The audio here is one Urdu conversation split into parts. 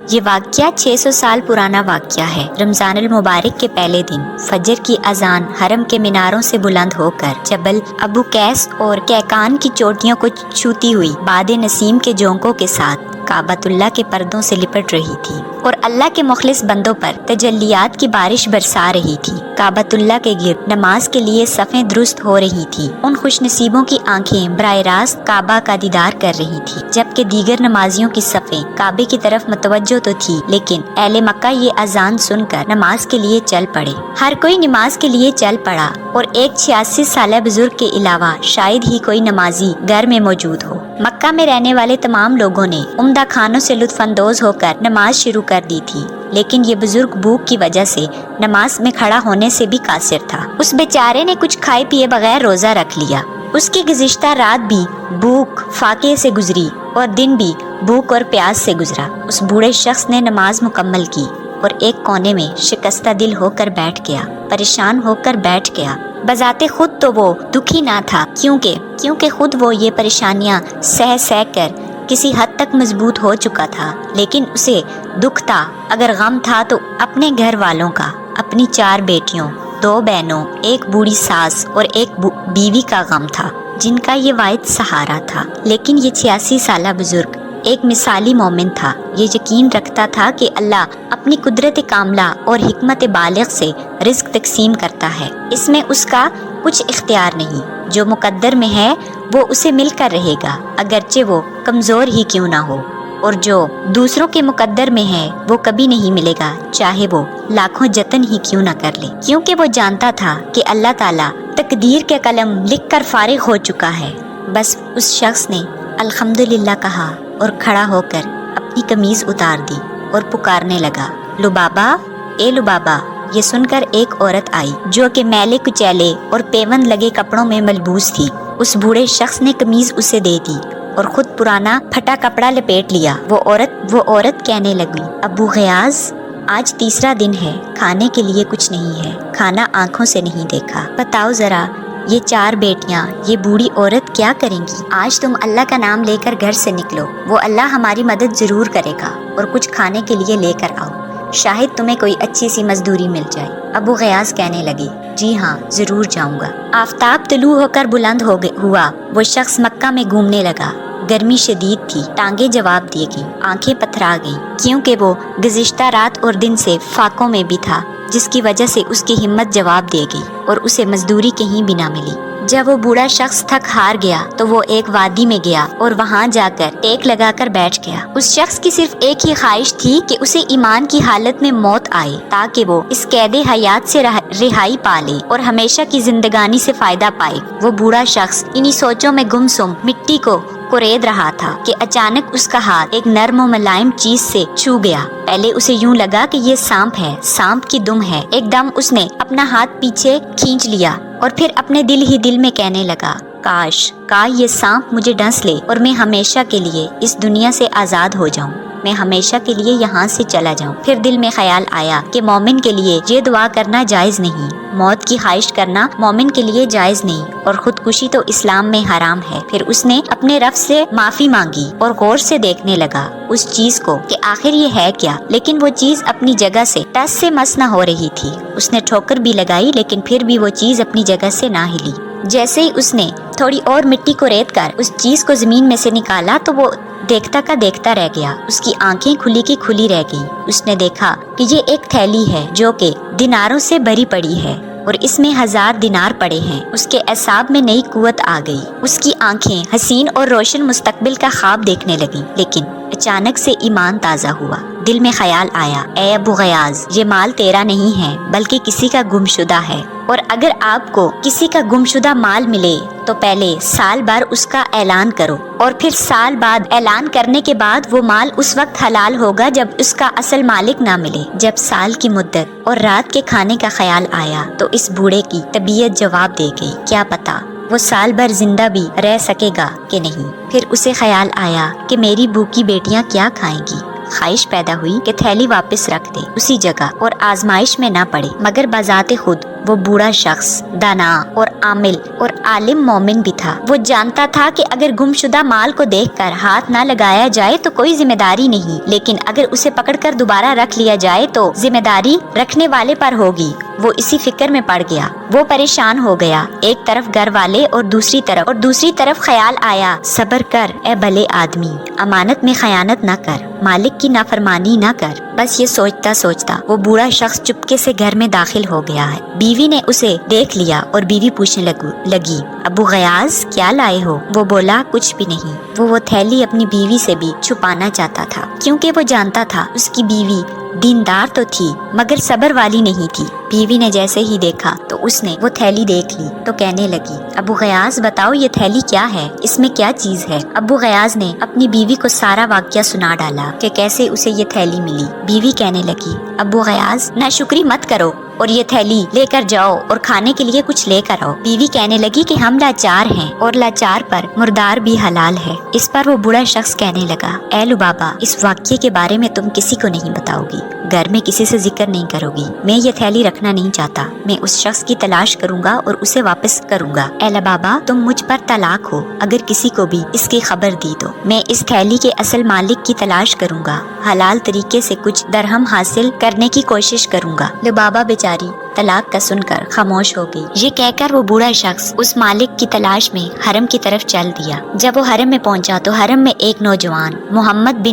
یہ واقعہ 600 سال پرانا واقعہ ہے۔ رمضان المبارک کے پہلے دن فجر کی اذان حرم کے میناروں سے بلند ہو کر جبل ابو قیس اور کیکان کی چوٹیوں کو چھوتی ہوئی باد نسیم کے جھونکوں کے ساتھ کعبۃ اللہ کے پردوں سے لپٹ رہی تھی اور اللہ کے مخلص بندوں پر تجلیات کی بارش برسا رہی تھی۔ کعبۃ اللہ کے گرد نماز کے لیے صفیں درست ہو رہی تھی۔ ان خوش نصیبوں کی آنکھیں براہ راست کعبہ کا دیدار کر رہی تھی، جبکہ دیگر نمازیوں کی صفیں کعبے کی طرف متوجہ تو تھی، لیکن اہل مکہ یہ اذان سن کر نماز کے لیے چل پڑے۔ ہر کوئی نماز کے لیے چل پڑا اور ایک 86 سالہ بزرگ کے علاوہ شاید ہی کوئی نمازی گھر میں موجود ہو۔ مکہ میں رہنے والے تمام لوگوں نے عمدہ کھانوں سے لطف اندوز ہو کر نماز شروع کر دی تھی، لیکن یہ بزرگ بھوک کی وجہ سے نماز میں کھڑا ہونے سے بھی قاصر تھا۔ اس بیچارے نے کچھ کھائے پیے بغیر روزہ رکھ لیا۔ اس کی گزشتہ رات بھی بھوک فاقے سے گزری اور دن بھی بھوک اور پیاس سے گزرا۔ اس بوڑھے شخص نے نماز مکمل کی اور ایک کونے میں شکستہ دل ہو کر بیٹھ گیا، پریشان ہو کر بیٹھ گیا۔ بذات خود تو وہ دکھی نہ تھا، کیونکہ خود وہ یہ پریشانیاں سہ کر کسی حد تک مضبوط ہو چکا تھا، لیکن اسے دکھ تھا، اگر غم تھا تو اپنے گھر والوں کا، اپنی 4 بیٹیوں، 2 بہنوں، ایک بوڑھی ساس اور ایک بیوی کا غم تھا، جن کا یہ واحد سہارا تھا۔ لیکن یہ 86 سالہ بزرگ ایک مثالی مومن تھا۔ یہ یقین رکھتا تھا کہ اللہ اپنی قدرت کاملہ اور حکمت بالغ سے رزق تقسیم کرتا ہے، اس میں اس کا کچھ اختیار نہیں۔ جو مقدر میں ہے وہ اسے مل کر رہے گا، اگرچہ وہ کمزور ہی کیوں نہ ہو، اور جو دوسروں کے مقدر میں ہے وہ کبھی نہیں ملے گا، چاہے وہ لاکھوں جتن ہی کیوں نہ کر لے، کیونکہ وہ جانتا تھا کہ اللہ تعالیٰ تقدیر کے قلم لکھ کر فارغ ہو چکا ہے۔ بس اس شخص نے الحمدللہ کہا اور کھڑا ہو کر اپنی قمیض اتار دی اور پکارنے لگا، لبابا، اے لبابا۔ یہ سن کر ایک عورت آئی جو کہ میلے کچیلے اور پیوند لگے کپڑوں میں ملبوس تھی۔ اس بوڑھے شخص نے قمیض اسے دے دی اور خود پرانا پھٹا کپڑا لپیٹ لیا۔ وہ عورت کہنے لگی، ابو غیاث، آج تیسرا دن ہے، کھانے کے لیے کچھ نہیں ہے، کھانا آنکھوں سے نہیں دیکھا، بتاؤ ذرا یہ 4 بیٹیاں، یہ بوڑھی عورت کیا کریں گی؟ آج تم اللہ کا نام لے کر گھر سے نکلو، وہ اللہ ہماری مدد ضرور کرے گا، اور کچھ کھانے کے لیے لے کر آؤ، شاید تمہیں کوئی اچھی سی مزدوری مل جائے۔ ابو غیاث کہنے لگے، جی ہاں، ضرور جاؤں گا۔ آفتاب طلوع ہو کر بلند ہوا، وہ شخص مکہ میں گھومنے لگا۔ گرمی شدید تھی، ٹانگیں جواب دیے گئیں، آنکھیں پتھرا گئیں، کیونکہ وہ گزشتہ رات اور دن سے فاقوں میں بھی تھا، جس کی وجہ سے اس کی ہمت جواب دے گئی اور اسے مزدوری کہیں بھی نہ ملی۔ جب وہ بوڑھا شخص تھک ہار گیا تو وہ ایک وادی میں گیا اور وہاں جا کر ٹیک لگا کر بیٹھ گیا۔ اس شخص کی صرف ایک ہی خواہش تھی کہ اسے ایمان کی حالت میں موت آئے، تاکہ وہ اس قید حیات سے رہائی پا لے اور ہمیشہ کی زندگانی سے فائدہ پائے۔ وہ بوڑھا شخص انہی سوچوں میں گمسم مٹی کو کورید رہا تھا کہ اچانک اس کا ہاتھ ایک نرم و ملائم چیز سے چھو گیا۔ پہلے اسے یوں لگا کہ یہ سانپ ہے، سانپ کی دم ہے۔ ایک دم اس نے اپنا ہاتھ پیچھے کھینچ لیا اور پھر اپنے دل میں کہنے لگا، کاش یہ سانپ مجھے ڈس لے اور میں ہمیشہ کے لیے اس دنیا سے آزاد ہو جاؤں، میں ہمیشہ کے لیے یہاں سے چلا جاؤں۔ پھر دل میں خیال آیا کہ مومن کے لیے یہ دعا کرنا جائز نہیں، موت کی خواہش کرنا مومن کے لیے جائز نہیں، اور خودکشی تو اسلام میں حرام ہے۔ پھر اس نے اپنے رب سے معافی مانگی اور غور سے دیکھنے لگا اس چیز کو کہ آخر یہ ہے کیا، لیکن وہ چیز اپنی جگہ سے ٹس سے مس نہ ہو رہی تھی۔ اس نے ٹھوکر بھی لگائی، لیکن پھر بھی وہ چیز اپنی جگہ سے نہ ہلی۔ جیسے ہی اس نے تھوڑی اور مٹی کو ریت کر اس چیز کو زمین میں سے نکالا تو وہ دیکھتا کا دیکھتا رہ گیا، اس کی آنکھیں کھلی کی کھلی رہ گئیں۔ اس نے دیکھا کہ یہ ایک تھیلی ہے جو کہ دیناروں سے بھری پڑی ہے اور اس میں 1000 دینار پڑے ہیں۔ اس کے اعصاب میں نئی قوت آ گئی، اس کی آنکھیں حسین اور روشن مستقبل کا خواب دیکھنے لگیں، لیکن اچانک سے ایمان تازہ ہوا۔ دل میں خیال آیا، اے ابو غیاث، یہ مال تیرا نہیں ہے بلکہ کسی کا گمشدہ ہے، اور اگر آپ کو کسی کا گمشدہ مال ملے تو پہلے سال بھر اس کا اعلان کرو، اور پھر سال بعد اعلان کرنے کے بعد وہ مال اس وقت حلال ہوگا جب اس کا اصل مالک نہ ملے۔ جب سال کی مدت اور رات کے کھانے کا خیال آیا تو اس بوڑھے کی طبیعت جواب دے گئی، کیا پتا وہ سال بھر زندہ بھی رہ سکے گا کہ نہیں۔ پھر اسے خیال آیا کہ میری بھوکی بیٹیاں کیا کھائیں گی۔ خواہش پیدا ہوئی کہ تھیلی واپس رکھ دے اسی جگہ اور آزمائش میں نہ پڑے، مگر بذات خود وہ بوڑھا شخص دانا اور عامل اور عالم مومن بھی تھا۔ وہ جانتا تھا کہ اگر گمشدہ مال کو دیکھ کر ہاتھ نہ لگایا جائے تو کوئی ذمہ داری نہیں، لیکن اگر اسے پکڑ کر دوبارہ رکھ لیا جائے تو ذمہ داری رکھنے والے پر ہوگی۔ وہ اسی فکر میں پڑ گیا۔ وہ پریشان ہو گیا۔ ایک طرف گھر والے اور دوسری طرف خیال آیا، صبر کر اے بھلے آدمی، امانت میں خیانت نہ کر، مالک کی نافرمانی نہ کر۔ بس یہ سوچتا وہ بوڑھا شخص چپکے سے گھر میں داخل ہو گیا ہے۔ بیوی نے اسے دیکھ لیا اور بیوی پوچھنے لگی، ابو غیاث کیا لائے ہو؟ وہ بولا، کچھ بھی نہیں۔ وہ تھیلی اپنی بیوی سے بھی چھپانا چاہتا تھا، کیونکہ وہ جانتا تھا اس کی بیوی دیندار تو تھی مگر صبر والی نہیں تھی۔ بیوی نے جیسے ہی دیکھا تو اس نے وہ تھیلی دیکھ لی تو کہنے لگی، ابو غیاث بتاؤ یہ تھیلی کیا ہے، اس میں کیا چیز ہے؟ ابو غیاث نے اپنی بیوی کو سارا واقعہ سنا ڈالا کہ کیسے اسے یہ تھیلی ملی۔ بیوی کہنے لگی، ابو غیاث ناشکری مت کرو اور یہ تھیلی لے کر جاؤ اور کھانے کے لیے کچھ لے کر آؤ۔ بیوی کہنے لگی کہ ہم لاچار ہیں اور لاچار پر مردار بھی حلال ہے۔ اس پر وہ بوڑھا شخص کہنے لگا، اے لبابا، اس واقعے کے بارے میں تم کسی کو نہیں بتاؤ گی، گھر میں کسی سے ذکر نہیں کرو گی۔ میں یہ تھیلی رکھنا نہیں چاہتا، میں اس شخص کی تلاش کروں گا اور اسے واپس کروں گا۔ اے لبابا، تم مجھ پر طلاق ہو، اگر کسی کو بھی اس کی خبر دی تو میں اس تھیلی کے اصل مالک کی تلاش کروں گا، حلال طریقے سے کچھ درہم حاصل کرنے کی کوشش کروں گا۔ لبابا بیچاری طلاق کا سن کر خاموش ہو گئی۔ یہ کہہ کر وہ بوڑھا شخص اس مالک کی تلاش میں حرم کی طرف چل دیا۔ جب وہ حرم میں پہنچا تو حرم میں ایک نوجوان محمد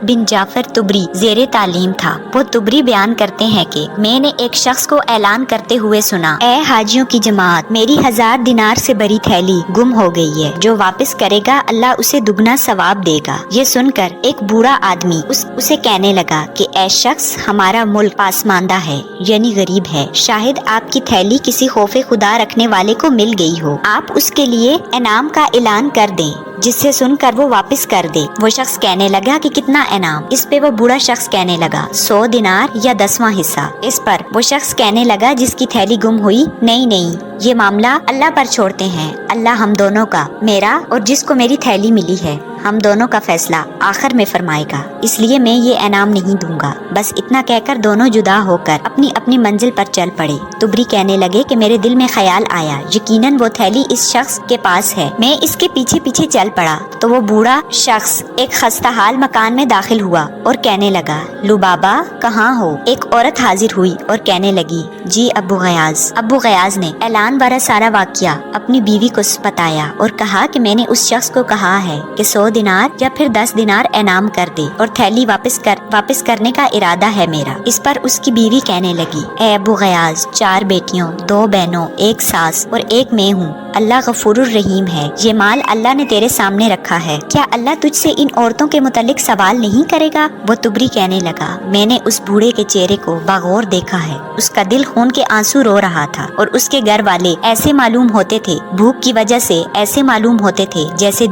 بن جعفر تبری زیر تعلیم تھا۔ وہ تبری بیان کرتے ہیں کہ میں نے ایک شخص کو اعلان کرتے ہوئے سنا، اے حاجیوں کی جماعت، میری 1000 دینار سے بری تھیلی گم ہو گئی ہے، جو واپس کرے گا اللہ اسے دگنا ثواب دے گا۔ یہ سن کر ایک بوڑھا آدمی اسے کہنے لگا کہ اے شخص، ہمارا ملک پاسماندہ ہے، یعنی غریب ہے، شاہد آپ کی تھیلی کسی خوف خدا رکھنے والے کو مل گئی ہو، آپ اس کے لیے انعام کا اعلان کر دیں جس سے سن کر وہ واپس کر دے۔ وہ شخص کہنے لگا کہ کتنا انعام؟ اس پہ وہ بوڑھا شخص کہنے لگا 100 دینار یا 10واں حصہ۔ اس پر وہ شخص کہنے لگا جس کی تھیلی گم ہوئی، نہیں، یہ معاملہ اللہ پر چھوڑتے ہیں، اللہ ہم دونوں کا، میرا اور جس کو میری تھیلی ملی ہے، ہم دونوں کا فیصلہ آخر میں فرمائے گا، اس لیے میں یہ انعام نہیں دوں گا۔ بس اتنا کہہ کر دونوں جدا ہو کر اپنی اپنی منزل پر چل پڑے۔ تبری کہنے لگے کہ میرے دل میں خیال آیا، یقیناً وہ تھیلی اس شخص کے پاس ہے، میں اس کے پیچھے پیچھے چل پڑا تو وہ بوڑھا شخص ایک خستہ حال مکان میں داخل ہوا اور کہنے لگا، لبابا کہاں ہو؟ ایک عورت حاضر ہوئی اور کہنے لگی، جی ابو غیاث۔ ابو غیاث نے اعلان بارہ سارا واقعہ اپنی بیوی کو بتایا اور کہا کہ میں نے اس شخص کو کہا ہے کہ 100 دینار یا پھر 10 دینار انعام کر دے اور تھیلی واپس کرنے کا ارادہ ہے میرا۔ اس پر اس کی بیوی کہنے لگی، اے ابو غیاث، 4 بیٹیوں، 2 بہنوں، 1 ساس اور 1 میں ہوں، اللہ غفور الرحیم ہے، یہ مال اللہ نے تیرے سامنے رکھا ہے، کیا اللہ تجھ سے ان عورتوں کے متعلق سوال نہیں کرے گا؟ وہ تبری کہنے لگا، میں نے اس بوڑھے کے چہرے کو باغور دیکھا ہے، اس کا دل خون کے آنسو رو رہا تھا اور اس کے گھر والے ایسے معلوم ہوتے تھے، بھوک کی وجہ سے ایسے معلوم ہوتے تھے جیسے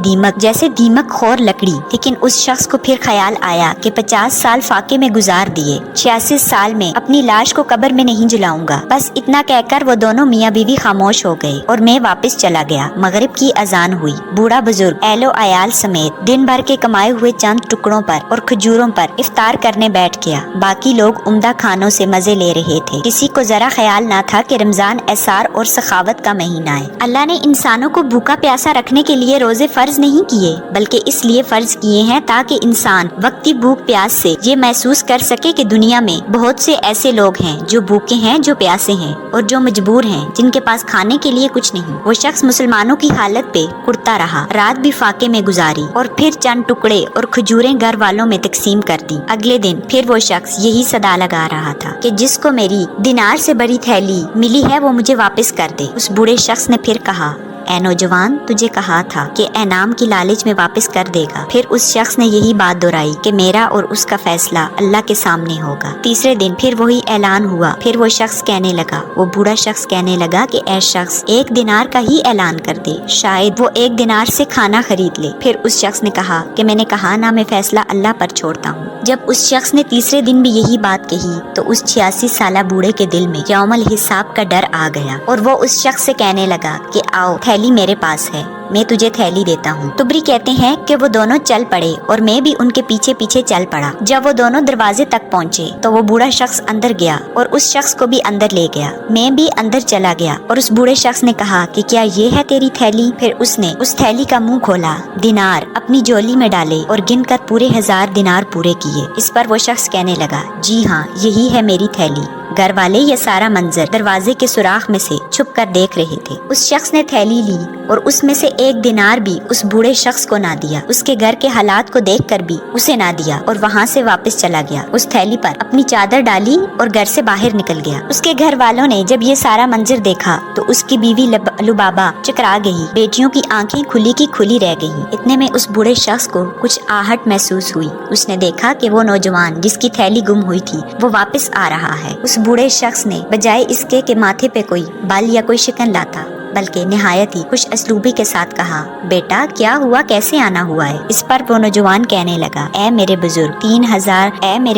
دیمک خور لکڑی۔ لیکن اس شخص کو پھر خیال آیا کہ 50 سال فاقے میں گزار دیے، 86 سال میں اپنی لاش کو قبر میں نہیں جلاؤں گا۔ بس اتنا کہہ کر وہ دونوں میاں بیوی خاموش ہو گئے اور میں واپس چلا گیا۔ مغرب کی اذان ہوئی، بوڑھا بزرگ اہل و عیال سمیت دن بھر کے کمائے ہوئے چند ٹکڑوں پر اور کھجوروں پر افطار کرنے بیٹھ گیا۔ باقی لوگ عمدہ کھانوں سے مزے لے رہے تھے، کسی کو ذرا خیال نہ تھا کہ رمضان اعصار اور سخاوت کا مہینہ ہے۔ اللہ نے انسانوں کو بھوکا پیاسا رکھنے کے لیے روزے فرض نہیں کیے، بلکہ اس لیے فرض کیے ہیں تاکہ انسان وقتی بھوک پیاس سے یہ محسوس کر سکے کہ دنیا میں بہت سے ایسے لوگ ہیں جو بھوکے ہیں، جو پیاسے ہیں اور جو مجبور ہیں، جن کے پاس کھانے کے لیے کچھ نہیں۔ وہ شخص مسلمانوں کی حالت پہ کڑتا رہا، رات بھی فاقے میں گزاری اور پھر چند ٹکڑے اور کھجوریں گھر والوں میں تقسیم کر دی۔ اگلے دن پھر وہ شخص یہی صدا لگا رہا تھا کہ جس کو میری دینار سے بڑی تھیلی ملی ہے وہ مجھے واپس کر دے۔ اس بوڑھے شخص نے پھر کہا، اے نوجوان، تجھے کہا تھا کہ انعام کی لالچ میں واپس کر دے گا۔ پھر اس شخص نے یہی بات دہرائی کہ میرا اور اس کا فیصلہ اللہ کے سامنے ہوگا۔ تیسرے دن پھر وہی اعلان ہوا۔ پھر وہ شخص کہنے لگا، وہ بوڑھا شخص کہنے لگا کہ اے شخص، 1 دینار کا ہی اعلان کر دے، شاید وہ 1 دینار سے کھانا خرید لے۔ پھر اس شخص نے کہا کہ میں نے کہا نا، میں فیصلہ اللہ پر چھوڑتا ہوں۔ جب اس شخص نے تیسرے دن بھی یہی بات کہی تو اس 86 سالہ بوڑھے کے دل میں یوم الحساب کا ڈر آ گیا اور وہ اس شخص سے کہنے لگا کہ آؤ، تھیلی میرے پاس ہے، میں تجھے تھیلی دیتا ہوں۔ تبری کہتے ہیں کہ وہ دونوں چل پڑے اور میں بھی ان کے پیچھے پیچھے چل پڑا۔ جب وہ دونوں دروازے تک پہنچے تو وہ بوڑھا شخص اندر گیا اور اس شخص کو بھی اندر لے گیا۔ میں بھی اندر چلا گیا اور اس بوڑھے شخص نے کہا کہ کیا یہ ہے تیری تھیلی؟ پھر اس نے اس تھیلی کا منہ کھولا، دینار اپنی جولی میں ڈالے اور گن کر پورے 1000 دینار پورے کیے۔ اس پر وہ شخص کہنے لگا، جی ہاں، یہی ہے میری تھیلی۔ گھر والے یہ سارا منظر دروازے کے سوراخ میں سے چھپ کر دیکھ رہے تھے۔ اس شخص نے تھیلی لی اور اس میں سے 1 دینار بھی اس بوڑھے شخص کو نہ دیا۔ اس کے گھر کے حالات کو دیکھ کر بھی اسے نہ دیا اور وہاں سے واپس چلا گیا۔ اس تھیلی پر اپنی چادر ڈالی اور گھر سے باہر نکل گیا۔ اس کے گھر والوں نے جب یہ سارا منظر دیکھا تو اس کی بیوی لبابہ چکرا گئی، بیٹیوں کی آنکھیں کھلی کی کھلی رہ گئیں۔ اتنے میں اس بوڑھے شخص کو کچھ آہٹ محسوس ہوئی۔ اس نے دیکھا کہ وہ نوجوان جس کی تھیلی گم ہوئی تھی وہ واپس آ رہا ہے۔ اس بوڑھے شخص نے بجائے اس کے ماتھے پہ کوئی بال یا کوئی شکن لاتا، بلکہ نہایت ہی خوش اسلوبی کے ساتھ کہا، بیٹا کیا ہوا، کیسے آنا ہوا ہے؟ اس پر وہ نوجوان کہنے لگا، اے میرے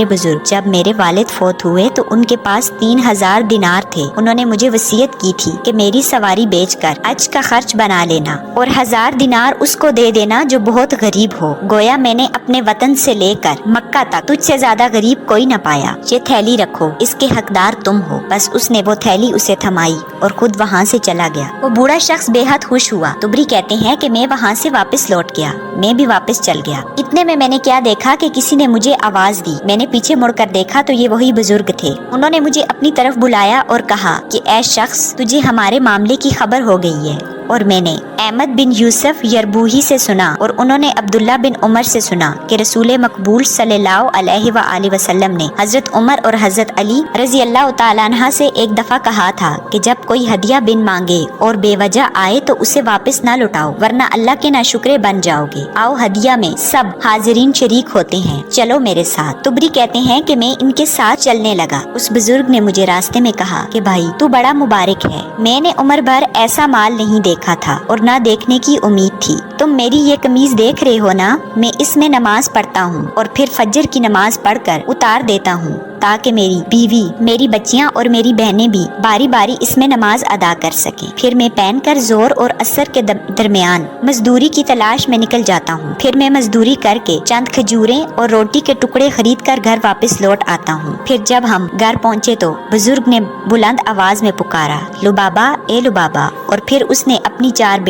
بزرگ، جب میرے والد فوت ہوئے تو ان کے پاس 3000 دینار تھے۔ انہوں نے مجھے وصیت کی تھی کہ میری سواری بیچ کر حج کا خرچ بنا لینا اور 1000 دینار اس کو دے دینا جو بہت غریب ہو۔ گویا میں نے اپنے وطن سے لے کر مکہ تک تجھ سے زیادہ غریب کوئی نہ پایا۔ یہ تھیلی رکھو، اس کے حقدار تم ہو۔ بس اس نے وہ تھیلی اسے تھمائی اور خود وہاں سے چلا گیا۔ وہ بوڑھا شخص بے حد خوش ہوا۔ تبری کہتے ہیں کہ میں وہاں سے واپس لوٹ گیا، میں بھی واپس چل گیا۔ اتنے میں نے کیا دیکھا کہ کسی نے مجھے آواز دی۔ میں نے پیچھے مڑ کر دیکھا تو یہ وہی بزرگ تھے۔ انہوں نے مجھے اپنی طرف بلایا اور کہا کہ اے شخص، تجھے ہمارے معاملے کی خبر ہو گئی ہے۔ اور میں نے احمد بن یوسف یربوہی سے سنا اور انہوں نے عبداللہ بن عمر سے سنا کہ رسول مقبول صلی اللہ علیہ وآلہ وسلم نے حضرت عمر اور حضرت علی رضی اللہ تعالیٰ عنہ سے ایک دفعہ کہا تھا کہ جب کوئی ہدیہ بن مانگے اور بے وجہ آئے تو اسے واپس نہ لوٹاؤ، ورنہ اللہ کے ناشکرے بن جاؤ گے۔ آؤ ہدیہ میں سب حاضرین شریک ہوتے ہیں، چلو میرے ساتھ۔ تبری کہتے ہیں کہ میں ان کے ساتھ چلنے لگا۔ اس بزرگ نے مجھے راستے میں کہا کہ بھائی تو بڑا مبارک ہے، میں نے عمر بھر ایسا مال نہیں دیکھا تھا اور نہ دیکھنے کی امید تھی۔ تم میری یہ قمیض دیکھ رہے ہو نا، میں اس میں نماز پڑھتا ہوں اور پھر فجر کی نماز پڑھ کر اتار دیتا ہوں تاکہ میری بیوی، میری بچیاں اور میری بہنیں بھی باری باری اس میں نماز ادا کر سکیں۔ پھر میں پہن کر زور اور عصر کے درمیان مزدوری کی تلاش میں نکل جاتا ہوں۔ پھر میں مزدوری کر کے چند کھجوریں اور روٹی کے ٹکڑے خرید کر گھر واپس لوٹ آتا ہوں۔ پھر جب ہم گھر پہنچے تو بزرگ نے بلند آواز میں پکارا، لبابہ، اے لبابہ، اور پھر اس نے اپنی 4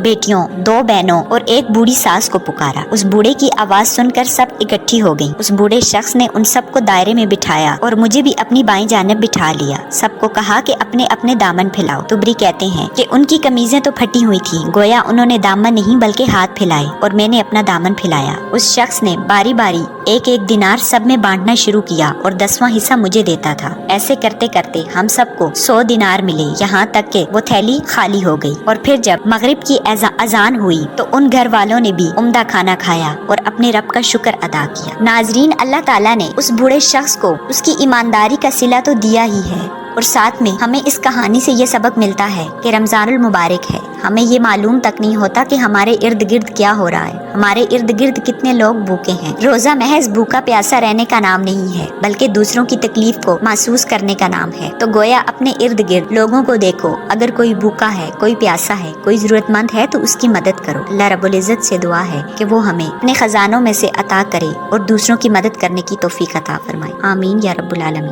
بیٹیوں، 2 بہنوں اور ایک بوڑھی ساس کو پکارا۔ اس بوڑھے کی آواز سن کر سب اکٹھی ہو گئیں۔ اس بوڑھے شخص نے ان سب کو دائرے میں بٹھایا اور مجھے بھی اپنی بائیں جانب بٹھا لیا۔ سب کو کہا کہ اپنے اپنے دامن پھیلاؤ۔ تبری کہتے ہیں کہ ان کی قمیضیں تو پھٹی ہوئی تھیں، گویا انہوں نے دامن نہیں بلکہ ہاتھ پھیلائے اور میں نے اپنا دامن پھیلایا۔ اس شخص نے باری باری ایک دینار سب میں بانٹنا شروع کیا اور 10واں حصہ مجھے دیتا تھا۔ ایسے کرتے کرتے ہم سب کو 100 دینار ملے، یہاں تک کہ وہ تھیلی خالی ہو گئی۔ اور پھر جب مغرب کی اذان ہوئی تو ان گھر والوں نے بھی عمدہ کھانا کھایا اور اپنے رب کا شکر ادا کیا۔ ناظرین، اللہ تعالیٰ نے اس بوڑھے شخص کو اس کی ایمانداری کا صلہ تو دیا ہی ہے، اور ساتھ میں ہمیں اس کہانی سے یہ سبق ملتا ہے کہ رمضان المبارک ہے۔ ہمیں یہ معلوم تک نہیں ہوتا کہ ہمارے ارد گرد کیا ہو رہا ہے، ہمارے ارد گرد کتنے لوگ بھوکے ہیں۔ روزہ محض بھوکا پیاسا رہنے کا نام نہیں ہے، بلکہ دوسروں کی تکلیف کو محسوس کرنے کا نام ہے۔ تو گویا اپنے ارد گرد لوگوں کو دیکھو، اگر کوئی بھوکا ہے، کوئی پیاسا ہے، کوئی ضرورت مند ہے تو اس کی مدد کرو۔ اللہ رب العزت سے دعا ہے کہ وہ ہمیں اپنے خزانوں میں سے عطا کرے اور دوسروں کی مدد کرنے کی توفیق عطا فرمائے۔ آمین یا رب العالمین۔